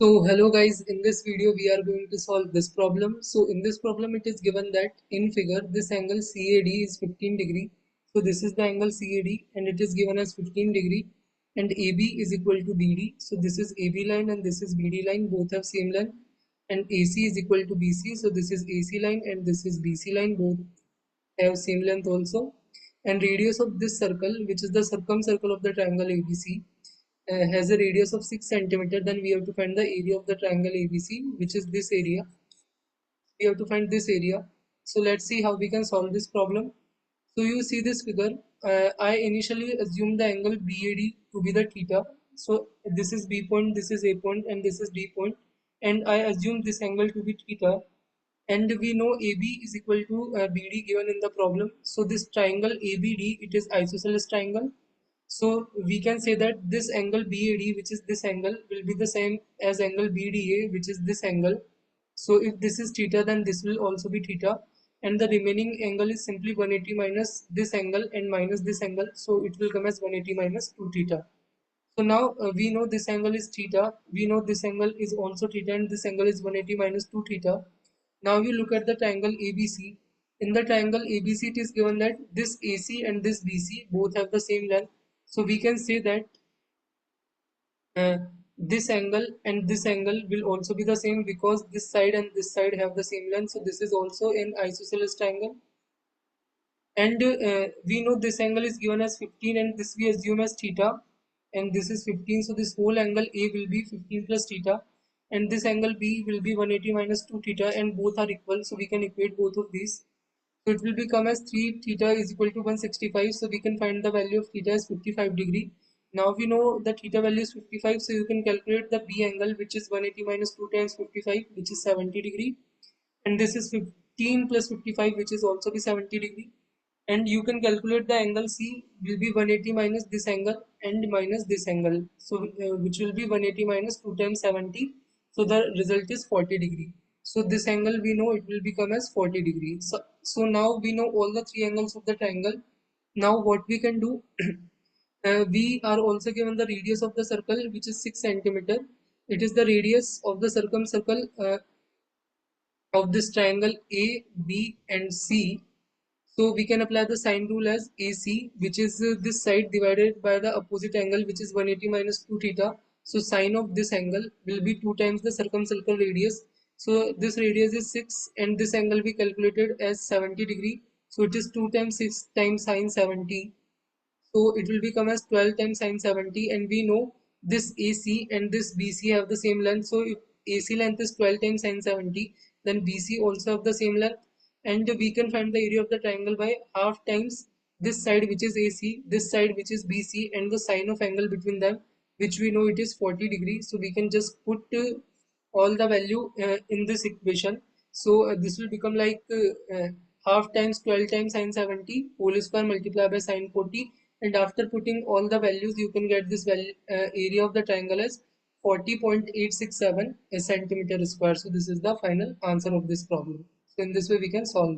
So hello guys, in this video we are going to solve this problem. So in this problem it is given that in figure this angle CAD is 15 degree. So this is the angle CAD and it is given as 15 degree and AB is equal to BD. So this is AB line and this is BD line, both have same length, and AC is equal to BC. So this is AC line and this is BC line, both have same length also. And radius of this circle, which is the circumcircle of the triangle ABC, has a radius of 6 centimeter. Then we have to find the area of the triangle ABC, which is this area. We have to find this area. So let's see how we can solve this problem. So you see this figure. I initially assumed the angle BAD to be the theta. So this is B point, this is A point, and this is D point, and I assume this angle to be theta. And we know AB is equal to BD given in the problem. So this triangle ABD, it is isosceles triangle. So we can say that this angle BAD, which is this angle, will be the same as angle BDA, which is this angle. So if this is theta, then this will also be theta. And the remaining angle is simply 180 minus this angle and minus this angle. So it will come as 180 minus 2 theta. So now we know this angle is theta. We know this angle is also theta and this angle is 180 minus 2 theta. Now we look at the triangle ABC. In the triangle ABC, it is given that this AC and this BC both have the same length. So we can say that uh, this angle and this angle will also be the same because this side and this side have the same length. So this is also an isosceles triangle. And we know this angle is given as 15 and this we assume as theta, and this is 15. So this whole angle A will be 15 plus theta and this angle B will be 180 minus 2 theta, and both are equal. So we can equate both of these. So it will become as 3 theta is equal to 165. So we can find the value of theta as 55 degree. Now we know the theta value is 55. So you can calculate the B angle, which is 180 minus 2 times 55, which is 70 degree. And this is 15 plus 55, which is also be 70 degree. And you can calculate the angle C will be 180 minus this angle and minus this angle. So which will be 180 minus 2 times 70. So the result is 40 degree. So this angle we know it will become as 40 degree. So now we know all the three angles of the triangle. Now what we can do, we are also given the radius of the circle, which is 6 centimeter. It is the radius of the circumcircle of this triangle A, B and C. So we can apply the sine rule as AC, which is this side divided by the opposite angle, which is 180 minus 2 theta. So sine of this angle will be 2 times the circumcircle radius. So this radius is 6 and this angle we calculated as 70 degree. So it is 2 times 6 times sine 70. So it will become as 12 times sine 70, and we know this AC and this BC have the same length. So if AC length is 12 times sine 70, then BC also have the same length, and we can find the area of the triangle by half times this side, which is AC, this side which is BC, and the sine of angle between them, which we know it is 40 degrees. So we can just put all the value in this equation. So this will become like half times 12 times sine 70 whole square multiplied by sine 40, and after putting all the values you can get this value area of the triangle as 40.867 centimeter square. So this is the final answer of this problem. So in this way we can solve this.